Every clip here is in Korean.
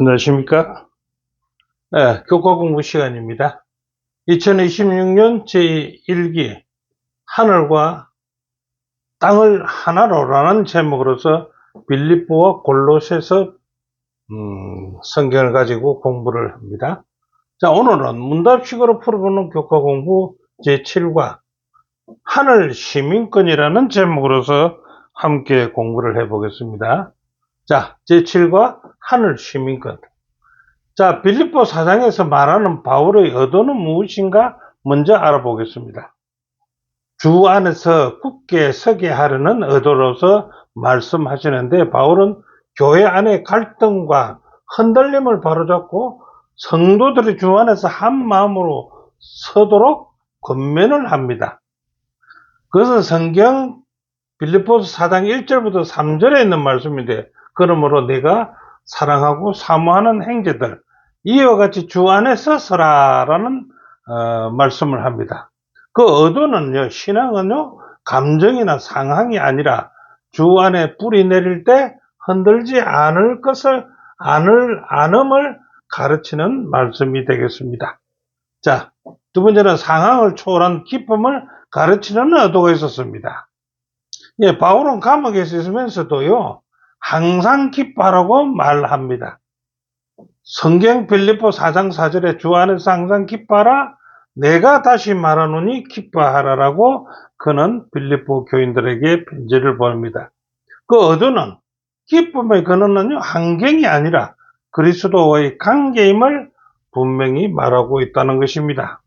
안녕하십니까? 네, 교과 공부 시간입니다. 2026년 제1기 하늘과 땅을 하나로라는 제목으로서 빌립보와 골로새서 성경을 가지고 공부를 합니다. 자, 오늘은 문답식으로 풀어보는 교과 공부 제7과 하늘 시민권이라는 제목으로서 함께 공부를 해보겠습니다. 자, 제7과 하늘 시민권. 자, 빌립보 4장에서 말하는 바울의 의도는 무엇인가 먼저 알아보겠습니다. 주 안에서 굳게 서게 하려는 의도로서 말씀하시는데, 바울은 교회 안의 갈등과 흔들림을 바로잡고 성도들이 주 안에서 한 마음으로 서도록 권면을 합니다. 그것은 성경 빌립보서 4장 1절부터 3절에 있는 말씀인데, 그러므로 내가 사랑하고 사모하는 형제들, 이와 같이 주 안에서 서라라는 말씀을 합니다. 그 의도는요, 신앙은요, 감정이나 상황이 아니라 주 안에 뿌리 내릴 때 흔들지 않을 것을, 않음을 가르치는 말씀이 되겠습니다. 자, 두 번째는 상황을 초월한 기쁨을 가르치는 의도가 있었습니다. 예, 바울은 감옥에 있으면서도요, 항상 기뻐하라고 말합니다. 성경 빌립보 4장 4절에 주 안에서 항상 기뻐하라, 내가 다시 말하노니 기뻐하라라고 그는 빌립보 교인들에게 편지를 보냅니다. 그 의도는 기쁨의 근원은요, 환경이 아니라 그리스도와의 관계임을 분명히 말하고 있다는 것입니다.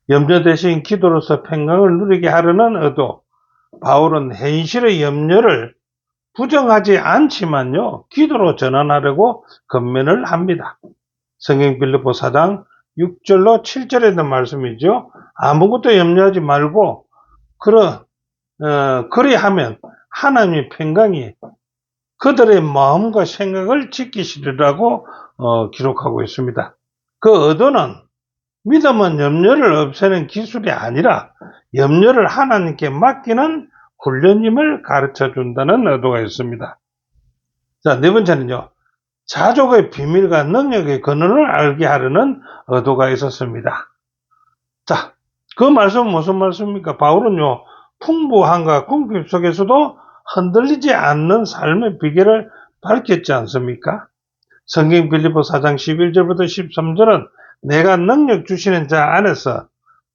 염려 대신 기도로서 평강을 누리게 하려는 의도, 바울은 현실의 염려를 부정하지 않지만요, 기도로 전환하려고 권면을 합니다. 성경 빌립보 4장 6절로 7절에 있는 말씀이죠. 아무것도 염려하지 말고 그리하면 하나님의 평강이 그들의 마음과 생각을 지키시리라고 기록하고 있습니다. 그 의도는 믿음은 염려를 없애는 기술이 아니라 염려를 하나님께 맡기는 훈련임을 가르쳐 준다는 의도가 있습니다. 자, 네 번째는요, 자족의 비밀과 능력의 근원을 알게 하려는 의도가 있었습니다. 자, 그 말씀은 무슨 말씀입니까? 바울은요, 풍부함과 궁핍 속에서도 흔들리지 않는 삶의 비결을 밝혔지 않습니까? 성경 빌립보 4장 11절부터 13절은 내가 능력 주시는 자 안에서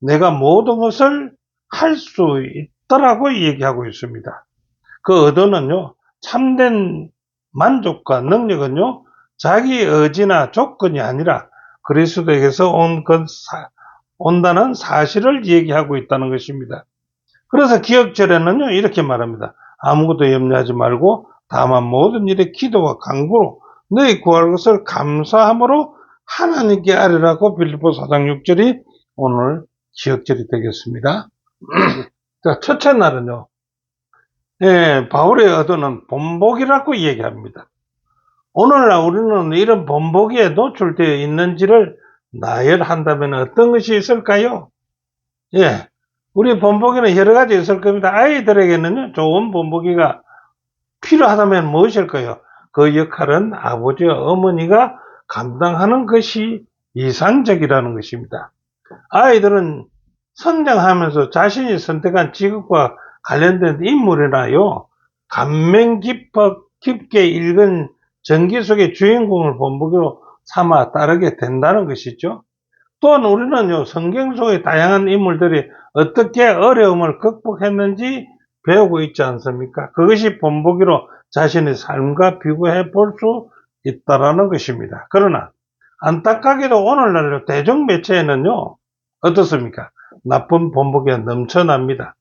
내가 모든 것을 할 수 있다라고 얘기하고 있습니다. 그 의도는요, 참된 만족과 능력은요, 자기 의지나 조건이 아니라 그리스도에게서 온다는 사실을 얘기하고 있다는 것입니다. 그래서 기억절에는요, 이렇게 말합니다. 아무것도 염려하지 말고 다만 모든 일에 기도와 간구로 너희 구할 것을 감사함으로 하나님께 아뢰라고 빌립보 4장 6절이 오늘 기억절이 되겠습니다. 자, 첫째 날은요, 바울의 의도는 본보기라고 얘기합니다. 오늘날 우리는 이런 본보기에 노출되어 있는지를 나열한다면 어떤 것이 있을까요? 예, 우리 본보기는 여러 가지 있을 겁니다. 아이들에게는요, 좋은 본보기가 필요하다면 무엇일까요? 그 역할은 아버지와 어머니가 감당하는 것이 이상적이라는 것입니다. 아이들은 성장하면서 자신이 선택한 직업과 관련된 인물이나요, 감명 깊게 읽은 전기 속의 주인공을 본보기로 삼아 따르게 된다는 것이죠. 또한 우리는요, 성경 속의 다양한 인물들이 어떻게 어려움을 극복했는지 배우고 있지 않습니까? 그것이 본보기로 자신의 삶과 비교해 볼 수 있다는 것입니다. 그러나 안타깝게도 오늘날 대중매체에는요, 어떻습니까? 나쁜 본보기가 넘쳐납니다.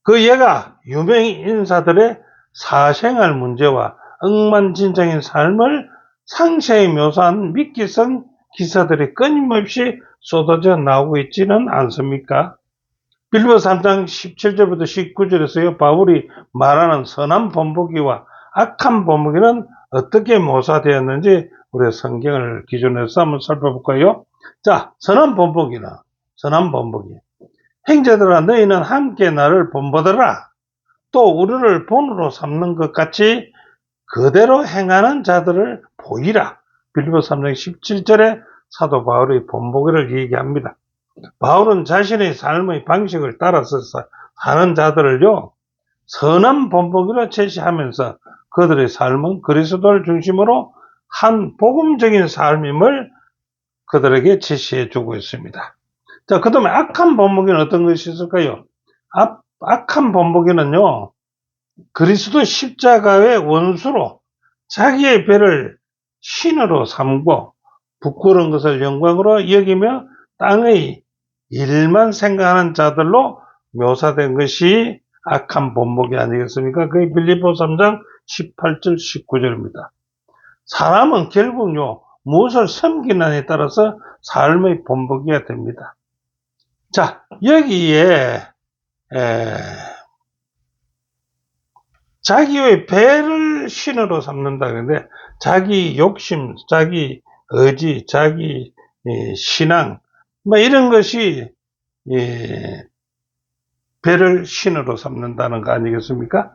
그 예가 유명 인사들의 사생활 문제와 억만진창인 삶을 상세히 묘사한 미끼성 기사들이 끊임없이 쏟아져 나오고 있지는 않습니까? 빌립보 3장 17절부터 19절에서요, 바울이 말하는 선한 본보기와 악한 본보기는 어떻게 묘사되었는지 우리 성경을 기준으로 해서 한번 살펴볼까요? 자, 선한 본보기. 형제들아, 너희는 함께 나를 본보더라. 또 우리를 본으로 삼는 것 같이 그대로 행하는 자들을 보이라. 빌립보 3장 17절에 사도 바울의 본보기를 얘기합니다. 바울은 자신의 삶의 방식을 따라서 사는 자들을요, 선한 본보기로 제시하면서 그들의 삶은 그리스도를 중심으로 한 복음적인 삶임을 그들에게 제시해 주고 있습니다. 자, 그 다음에 악한 본보기는 어떤 것이 있을까요? 악한 본보기는요, 그리스도 십자가의 원수로 자기의 배를 신으로 삼고 부끄러운 것을 영광으로 여기며 땅의 일만 생각하는 자들로 묘사된 것이 악한 본보기 아니겠습니까? 그게 빌립보 3장 18절 19절입니다. 사람은 결국요, 무엇을 섬기느냐에 따라서 삶의 본보기가 됩니다. 자, 여기에 자기의 배를 신으로 삼는다. 그런데 자기 욕심, 자기 의지, 자기 신앙, 뭐 이런 것이 배를 신으로 삼는다는 거 아니겠습니까?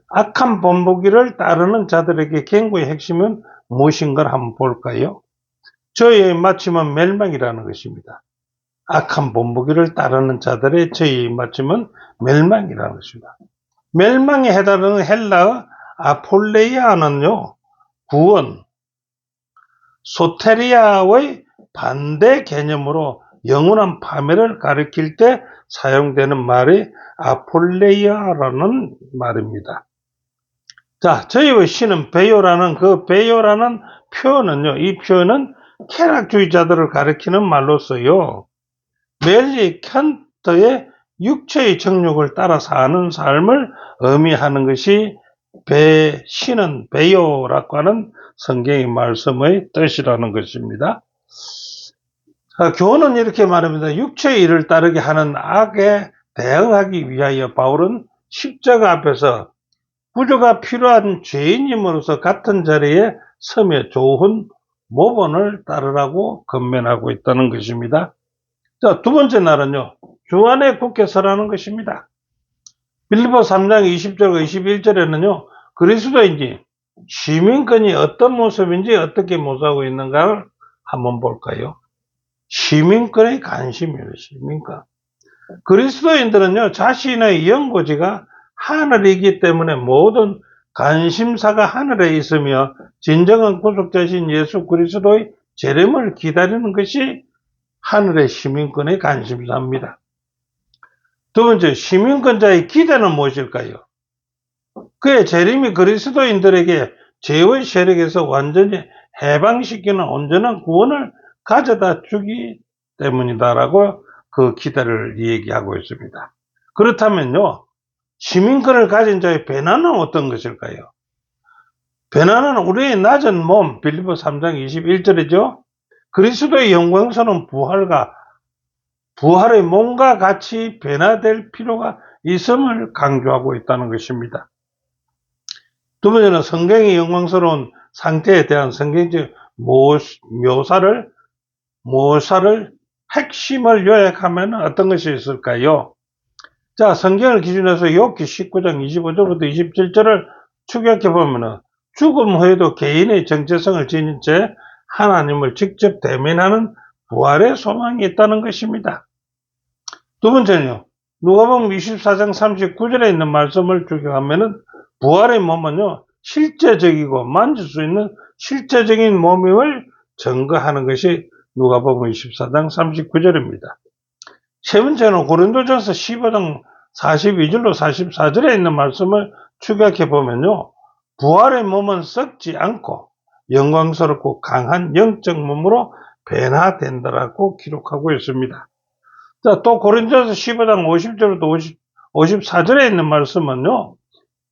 악한 본보기를 따르는 자들에게 경고의 핵심은 무엇인가를 한번 볼까요? 저희의 마침은 멸망이라는 것입니다. 악한 본보기를 따르는 자들의 저희의 마침은 멸망이라는 것입니다. 멸망에 해당하는 헬라어 아폴레이아는요, 구원, 소테리아의 반대 개념으로 영원한 파멸을 가리킬 때 사용되는 말이 아폴레이아라는 말입니다. 자, 저희의 신은 베요라는 그 베요라는 표현은요, 이 표현은 쾌락주의자들을 가리키는 말로서요, 멜리 칸트의 육체의 정욕을 따라 사는 삶을 의미하는 것이 신은 베요라고 하는 성경의 말씀의 뜻이라는 것입니다. 교훈은 이렇게 말합니다. 육체의 일을 따르게 하는 악에 대응하기 위하여 바울은 십자가 앞에서 구조가 필요한 죄인임으로서 같은 자리에 서며 좋은 모본을 따르라고 권면하고 있다는 것입니다. 자, 두 번째 날은요, 주안의 굳게 서라는 것입니다. 빌립보 3장 20절과 21절에는요, 그리스도인지 시민권이 어떤 모습인지 어떻게 모습하고 있는가를 한번 볼까요? 시민권의 관심이에요, 시민권. 그리스도인들은요, 자신의 연고지가 하늘이기 때문에 모든 관심사가 하늘에 있으며 진정한 구속자신 예수 그리스도의 재림을 기다리는 것이 하늘의 시민권의 관심사입니다. 두 번째, 시민권자의 기대는 무엇일까요? 그의 재림이 그리스도인들에게 죄의 세력에서 완전히 해방시키는 온전한 구원을 가져다 주기 때문이다라고 그 기대를 얘기하고 있습니다. 그렇다면요, 시민권을 가진 자의 배나는 어떤 것일까요? 배나는 우리의 낮은 몸, 빌립보 3장 21절이죠. 그리스도의 영광스러운 부활의 몸과 같이 변화될 필요가 있음을 강조하고 있다는 것입니다. 두 번째는 성경의 영광스러운 상태에 대한 성경적 묘사를 핵심을 요약하면 어떤 것이 있을까요? 자, 성경을 기준해서 욥기 19장 25절부터 27절을 추격해 보면 죽음 후에도 개인의 정체성을 지닌 채 하나님을 직접 대면하는 부활의 소망이 있다는 것입니다. 두 번째는요, 누가복음 24장 39절에 있는 말씀을 추격하면 부활의 몸은요, 실제적이고 만질 수 있는 실제적인 몸임을 증거하는 것이 누가복음 24장 39절입니다. 세 번째는 고린도전서 15장 42절로 44절에 있는 말씀을 추격해 보면요, 부활의 몸은 썩지 않고 영광스럽고 강한 영적 몸으로 변화된다라고 기록하고 있습니다. 자, 또 고린도전서 15장 50절부터 54절에 있는 말씀은요,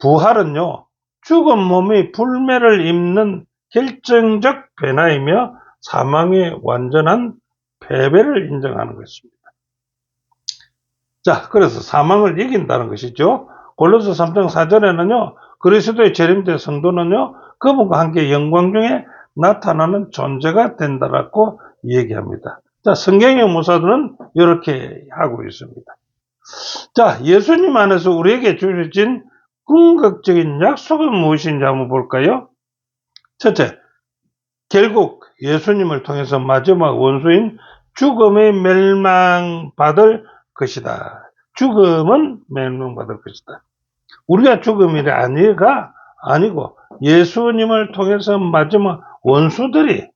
부활은요, 죽은 몸이 불매를 입는 결정적 변화이며 사망의 완전한 패배를 인정하는 것입니다. 자, 그래서 사망을 이긴다는 것이죠. 골로새 3장 4절에는요, 그리스도의 재림된 성도는요, 그분과 함께 영광 중에 나타나는 존재가 된다라고 얘기합니다. 자, 성경의 모사들은 이렇게 하고 있습니다. 자, 예수님 안에서 우리에게 주어진 궁극적인 약속은 무엇인지 한번 볼까요? 첫째, 결국 예수님을 통해서 마지막 원수인 죽음의 멸망받을 것이다. 죽음은 멸망받을 것이다. 우리가 죽음이 아니고 예수님을 통해서 마지막 원수들이,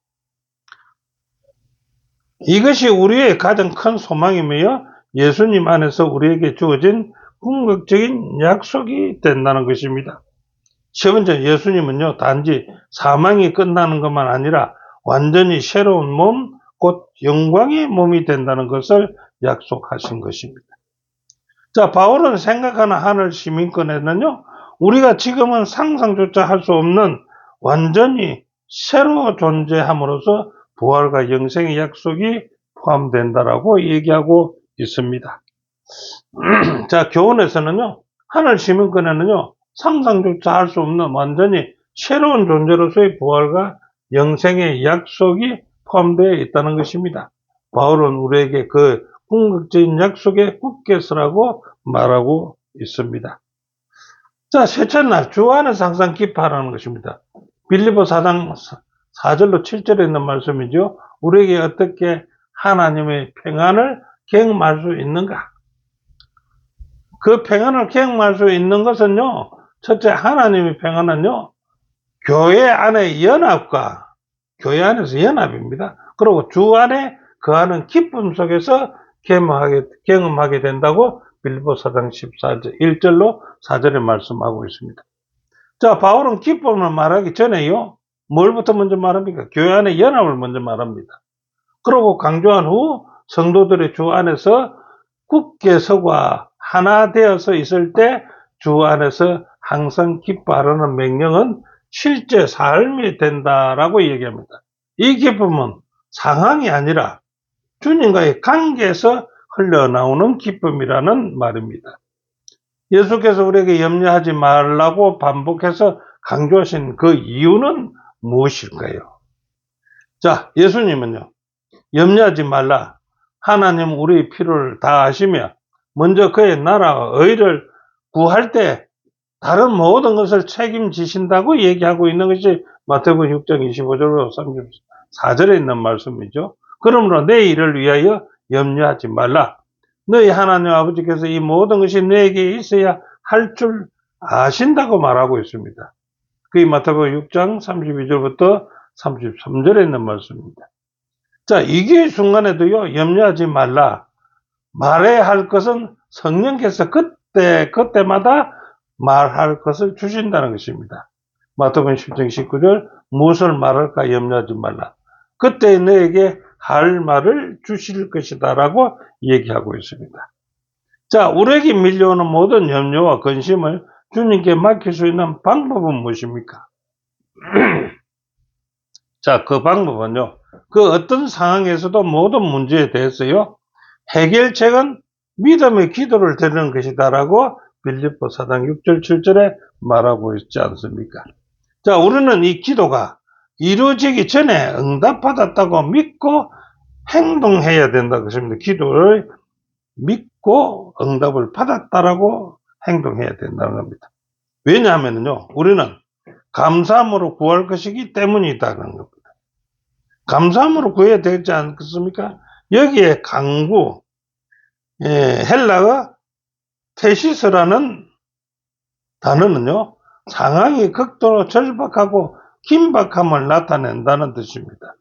이것이 우리의 가장 큰 소망이며 예수님 안에서 우리에게 주어진 궁극적인 약속이 된다는 것입니다. 세 번째, 예수님은요, 단지 사망이 끝나는 것만 아니라 완전히 새로운 몸, 곧 영광의 몸이 된다는 것을 약속하신 것입니다. 자, 바울은 생각하는 하늘 시민권에는요, 우리가 지금은 상상조차 할 수 없는 완전히 새로 존재함으로써 부활과 영생의 약속이 포함된다라고 얘기하고 있습니다. 자, 교훈에서는요, 하늘 시민권에는요, 상상조차 할 수 없는 완전히 새로운 존재로서의 부활과 영생의 약속이 포함되어 있다는 것입니다. 바울은 우리에게 그 궁극적인 약속에 굳게 서라고 말하고 있습니다. 자, 셋째 날 주 안에서 항상 기뻐하라는 것입니다. 빌립보 4장 4절로 7절에 있는 말씀이죠. 우리에게 어떻게 하나님의 평안을 경험할 수 있는가? 그 평안을 경험할 수 있는 것은요, 첫째, 하나님의 평안은요, 교회 안의 연합과 교회 안에서 연합입니다. 그리고 주 안에 거하는 기쁨 속에서 경험하게 된다고 빌립보 4장 14절 1절로 4절에 말씀하고 있습니다. 자, 바울은 기쁨을 말하기 전에요, 뭘부터 먼저 말합니까? 교회 안의 연합을 먼저 말합니다. 그리고 강조한 후 성도들의 주 안에서 굳게 서고 하나 되어서 있을 때 주 안에서 항상 기뻐하라는 명령은 실제 삶이 된다라고 얘기합니다. 이 기쁨은 상황이 아니라 주님과의 관계에서 흘러나오는 기쁨이라는 말입니다. 예수께서 우리에게 염려하지 말라고 반복해서 강조하신 그 이유는 무엇일까요? 자, 예수님은요, 염려하지 말라. 하나님 우리의 필요를 다 아시며 먼저 그의 나라와 의를 구할 때 다른 모든 것을 책임지신다고 얘기하고 있는 것이 마태복음 6장 25절로 34절에 있는 말씀이죠. 그러므로 내 일을 위하여 염려하지 말라. 너희 하나님 아버지께서 이 모든 것이 너에게 있어야 할 줄 아신다고 말하고 있습니다. 그게 마태복음 6장 32절부터 33절에 있는 말씀입니다. 자, 이게 순간에도요, 염려하지 말라. 말해야 할 것은 성령께서 그때마다 말할 것을 주신다는 것입니다. 마태복음 10장 19절, 무엇을 말할까 염려하지 말라. 그때 너에게 할 말을 주실 것이다 라고 얘기하고 있습니다. 자, 우리에게 밀려오는 모든 염려와 근심을 주님께 맡길 수 있는 방법은 무엇입니까? 자, 그 방법은요, 그 어떤 상황에서도 모든 문제에 대해서요, 해결책은 믿음의 기도를 드리는 것이다라고 빌립보 4장 6절 7절에 말하고 있지 않습니까? 자, 우리는 이 기도가 이루어지기 전에 응답받았다고 믿고 행동해야 된다고 했습니다. 기도를 믿고 응답을 받았다라고 행동해야 된다는 겁니다. 왜냐하면요, 우리는 감사함으로 구할 것이기 때문이다는 겁니다. 감사함으로 구해야 되지 않겠습니까? 여기에 강구, 헬라어 테시스라는 단어는요, 상황이 극도로 절박하고 긴박함을 나타낸다는 뜻입니다.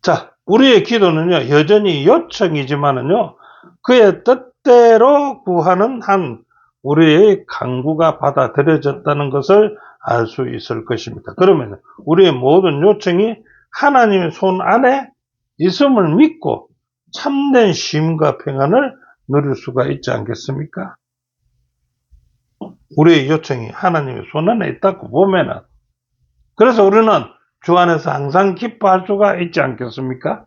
자, 우리의 기도는요, 여전히 요청이지만은요, 그의 뜻대로 구하는 한 우리의 간구가 받아들여졌다는 것을 알 수 있을 것입니다. 그러면 우리의 모든 요청이 하나님의 손 안에 있음을 믿고 참된 쉼과 평안을 누릴 수가 있지 않겠습니까? 우리의 요청이 하나님의 손 안에 있다고 보면은, 그래서 우리는 주 안에서 항상 기뻐할 수가 있지 않겠습니까?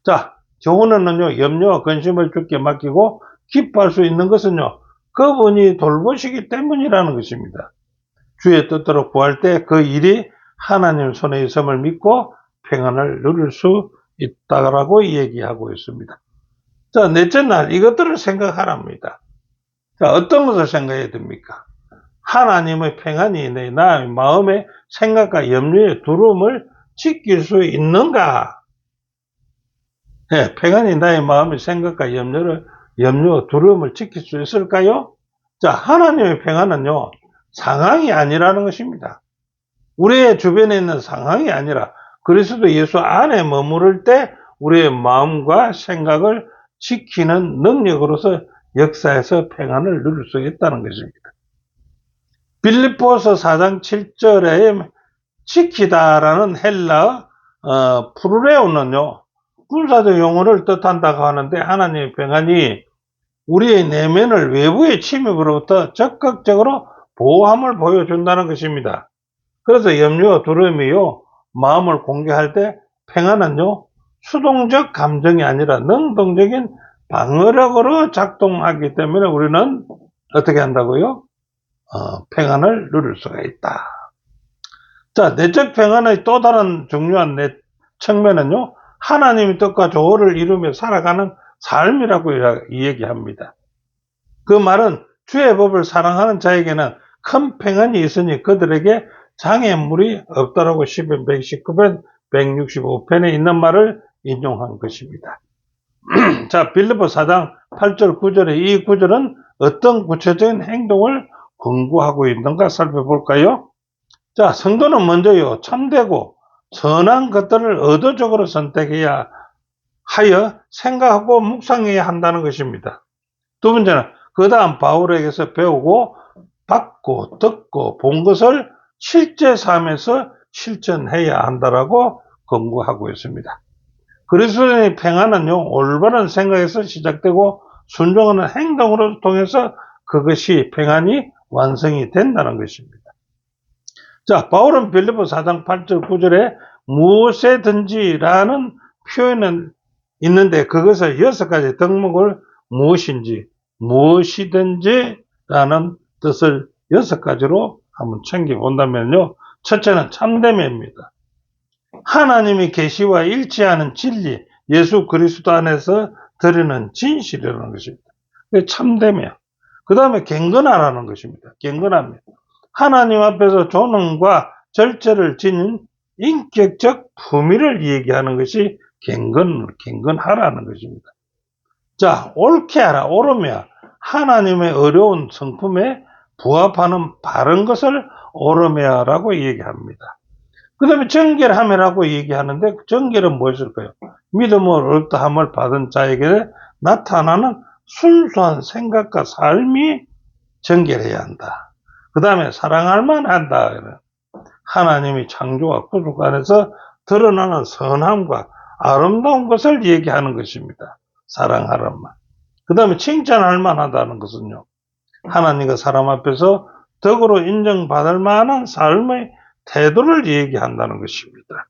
자, 교훈에는요, 염려와 근심을 주께 맡기고 기뻐할 수 있는 것은요, 그분이 돌보시기 때문이라는 것입니다. 주의 뜻대로 구할 때 그 일이 하나님 손에 있음을 믿고 평안을 누릴 수 있다라고 얘기하고 있습니다. 자, 넷째 날 이것들을 생각하랍니다. 자, 어떤 것을 생각해야 됩니까? 하나님의 평안이 내 나의 마음의 생각과 염려의 두려움을 지킬 수 있는가? 네, 평안이 나의 마음의 생각과 염려와 두려움을 지킬 수 있을까요? 자, 하나님의 평안은요, 상황이 아니라는 것입니다. 우리의 주변에 있는 상황이 아니라 그리스도 예수 안에 머무를 때 우리의 마음과 생각을 지키는 능력으로서 역사에서 평안을 누릴 수 있다는 것입니다. 빌립보서 4장 7절에 지키다라는 헬라어 프루레오는요, 군사적 용어를 뜻한다고 하는데 하나님의 평안이 우리의 내면을 외부의 침입으로부터 적극적으로 보호함을 보여준다는 것입니다. 그래서 염려와 두려움이요, 마음을 공개할 때 평안은요, 수동적 감정이 아니라 능동적인 방어력으로 작동하기 때문에 우리는 어떻게 한다고요? 평안을 누릴 수가 있다. 자, 내적 평안의 또 다른 중요한 측면은요, 하나님의 뜻과 조화를 이루며 살아가는 삶이라고 이야기합니다. 그 말은 주의 법을 사랑하는 자에게는 큰 평안이 있으니 그들에게 장애물이 없다라고 시편 119편 165편에 있는 말을 인용한 것입니다. 자, 빌립보 4장 8절 9절의 이 구절은 어떤 구체적인 행동을 권고하고 있는가 살펴볼까요? 자, 성도는 먼저요, 참되고 선한 것들을 의도적으로 선택해야 하여 생각하고 묵상해야 한다는 것입니다. 두 번째는 그 다음 바울에게서 배우고 받고 듣고 본 것을 실제 삶에서 실천해야 한다라고 권고하고 있습니다. 그리스도인의 평안은요, 올바른 생각에서 시작되고 순종하는 행동으로 통해서 그것이 평안이 완성이 된다는 것입니다. 자, 바울은 빌립보 4장 8절 9절에 무엇이든지라는 표현은 있는데 그것을 6가지 덕목을 무엇이든지라는 뜻을 6가지로 한번 챙겨본다면요. 첫째는 참됨입니다. 하나님의 계시와 일치하는 진리, 예수 그리스도 안에서 드리는 진실이라는 것입니다. 참됨이야. 그 다음에 경건하라는 것입니다. 경건합니다. 하나님 앞에서 존엄과 절제를 지닌 인격적 품위를 얘기하는 것이 경건하라는 것입니다. 자, 옳게 하라, 옳으며 하나님의 어려운 성품에 부합하는 바른 것을 옳으며라고 얘기합니다. 그 다음에 정결함이라고 얘기하는데 정결은 무엇일까요? 믿음으로 어떠함을 받은 자에게 나타나는 순수한 생각과 삶이 정결해야 한다. 그 다음에 사랑할 만한다. 하나님이 창조와 구속 안에서 드러나는 선함과 아름다운 것을 얘기하는 것입니다. 사랑하란 말. 그 다음에 칭찬할 만하다는 것은요, 하나님과 사람 앞에서 덕으로 인정받을 만한 삶의 태도를 얘기한다는 것입니다.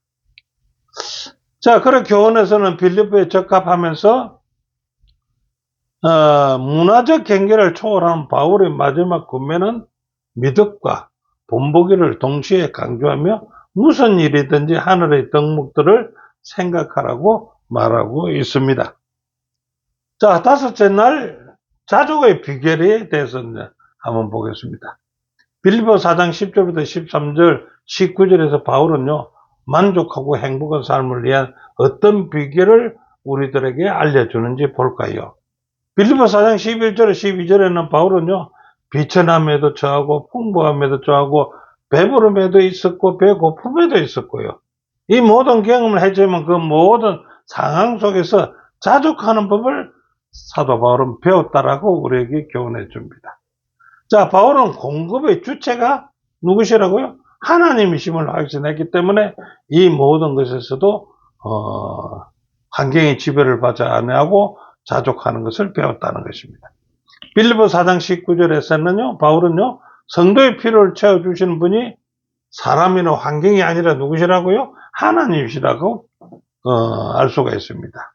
자, 그런 교훈에서는 빌립보에 적합하면서 문화적 경계를 초월한 바울의 마지막 권면은 미덕과 본보기를 동시에 강조하며 무슨 일이든지 하늘의 덕목들을 생각하라고 말하고 있습니다. 자, 다섯째 날 자족의 비결에 대해서 한번 보겠습니다. 빌립보 4장 10절부터 13절, 19절에서 바울은요, 만족하고 행복한 삶을 위한 어떤 비결을 우리들에게 알려주는지 볼까요? 빌립보 4장 11절, 12절에는 바울은요, 비천함에도 처하고 풍부함에도 처하고 배부름에도 있었고 배고픔에도 있었고요. 이 모든 경험을 했지만 그 모든 상황 속에서 자족하는 법을 사도 바울은 배웠다라고 우리에게 교훈해 줍니다. 자, 바울은 공급의 주체가 누구시라고요? 하나님이심을 확신했기 때문에 이 모든 것에서도 환경의 지배를 받지 아니하고 자족하는 것을 배웠다는 것입니다. 빌립보 4장 19절에서는요, 바울은요, 성도의 필요를 채워주시는 분이 사람이나 환경이 아니라 누구시라고요? 하나님이시라고 알 수가 있습니다.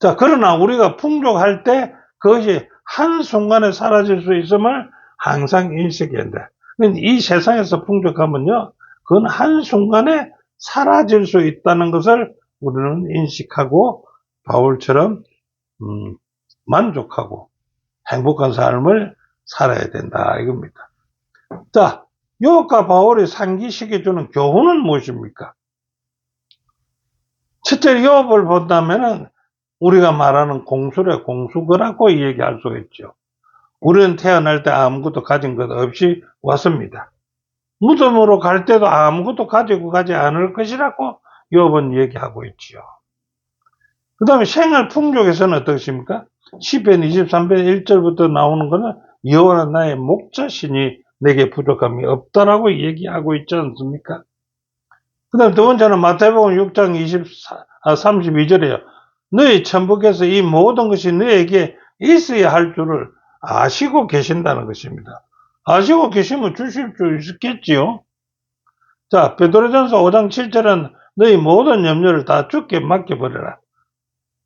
자, 그러나 우리가 풍족할 때 그것이 한순간에 사라질 수 있음을 항상 인식해야 한다. 이 세상에서 풍족하면요, 그건 한순간에 사라질 수 있다는 것을 우리는 인식하고 바울처럼 만족하고 행복한 삶을 살아야 된다 이겁니다. 자, 요압과 바울이 상기시켜 주는 교훈은 무엇입니까? 첫째, 요압을 본다면은 우리가 말하는 공수래, 공수거라고 얘기할 수 있죠. 우리는 태어날 때 아무것도 가진 것 없이 왔습니다. 무덤으로 갈 때도 아무것도 가지고 가지 않을 것이라고 요압은 얘기하고 있지요. 그 다음에 생활 풍족에서는 어떻습니까? 시편 23편 1절부터 나오는 것은 여호와는 나의 목자시니 내게 부족함이 없다라고 얘기하고 있지 않습니까? 그 다음 두 번째는 마태복음 6장 32절에요. 너희 천부께서 이 모든 것이 너에게 있어야 할 줄을 아시고 계신다는 것입니다. 아시고 계시면 주실 수 있겠지요. 자, 베드로전서 5장 7절은 너희 모든 염려를 다 주께 맡겨버려라.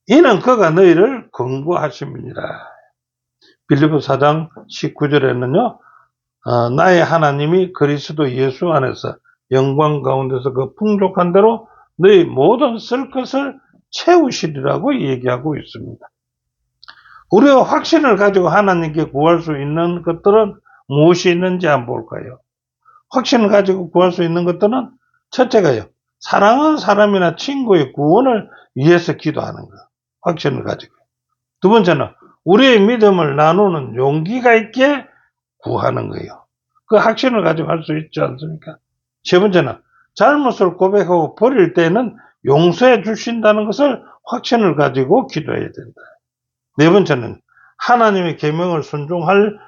이는 그가 너희를 긍구하심이니라. 빌립보 4장 19절에는요. 나의 하나님이 그리스도 예수 안에서 영광 가운데서 그 풍족한 대로 너희 모든 쓸 것을 채우시리라고 얘기하고 있습니다. 우리가 확신을 가지고 하나님께 구할 수 있는 것들은 무엇이 있는지 한번 볼까요? 확신을 가지고 구할 수 있는 것들은 첫째가요. 사랑하는 사람이나 친구의 구원을 위해서 기도하는 것. 확신을 가지고. 두 번째는 우리의 믿음을 나누는 용기가 있게 구하는 거예요. 그 확신을 가지고 할 수 있지 않습니까? 세 번째는 잘못을 고백하고 버릴 때는 용서해 주신다는 것을 확신을 가지고 기도해야 된다. 네 번째는 하나님의 계명을 순종할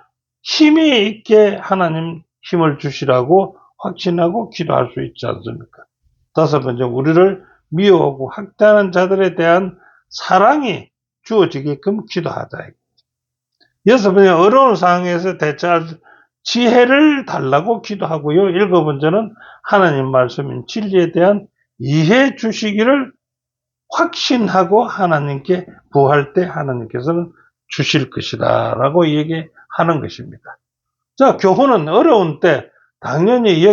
힘이 있게 하나님 힘을 주시라고 확신하고 기도할 수 있지 않습니까? 다섯 번째, 우리를 미워하고 학대하는 자들에 대한 사랑이 주어지게끔 기도하자. 여섯 번째, 어려운 상황에서 대처할 지혜를 달라고 기도하고요. 일곱 번째는 하나님 말씀인 진리에 대한 이해 주시기를 확신하고 하나님께 구할 때 하나님께서는 주실 것이다 라고 얘기하는 것입니다. 자, 교훈은 어려운 때 당연히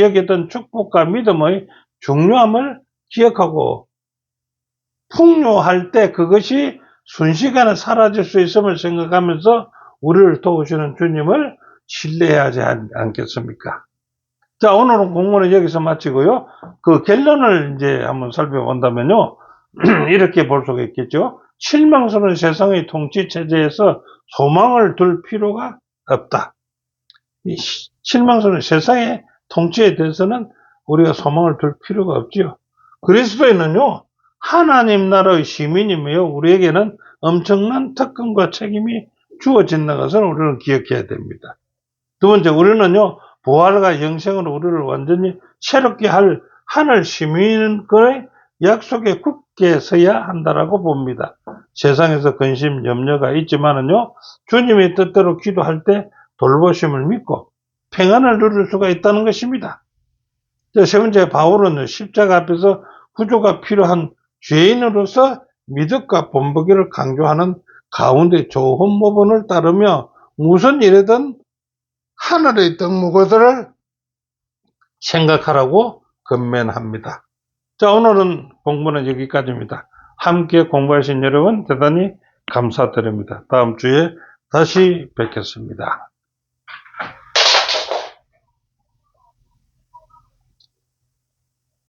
여겼던 축복과 믿음의 중요함을 기억하고 풍요할 때 그것이 순식간에 사라질 수 있음을 생각하면서 우리를 도우시는 주님을 신뢰해야 하지 않겠습니까? 자, 오늘은 공부는 여기서 마치고요. 그 결론을 이제 한번 살펴본다면요. 이렇게 볼 수가 있겠죠. 실망스러운 세상의 통치 체제에서 소망을 둘 필요가 없다. 이 실망스러운 세상의 통치에 대해서는 우리가 소망을 둘 필요가 없지요. 그리스도인은요, 하나님 나라의 시민이며 우리에게는 엄청난 특권과 책임이 주어진다는 것을 우리는 기억해야 됩니다. 두 번째, 우리는요, 부활과 영생으로 우리를 완전히 새롭게 할 하늘 시민의 약속에 굳게 서야 한다라고 봅니다. 세상에서 근심, 염려가 있지만은요, 주님의 뜻대로 기도할 때 돌보심을 믿고 평안을 누릴 수가 있다는 것입니다. 세 번째, 바울은 십자가 앞에서 구조가 필요한 죄인으로서 믿음과 본보기를 강조하는 가운데 좋은 모본을 따르며 무슨 일이든 하늘의 덕목들을 생각하라고 건면합니다. 자, 오늘은 공부는 여기까지입니다. 함께 공부하신 여러분 대단히 감사드립니다. 다음 주에 다시 뵙겠습니다.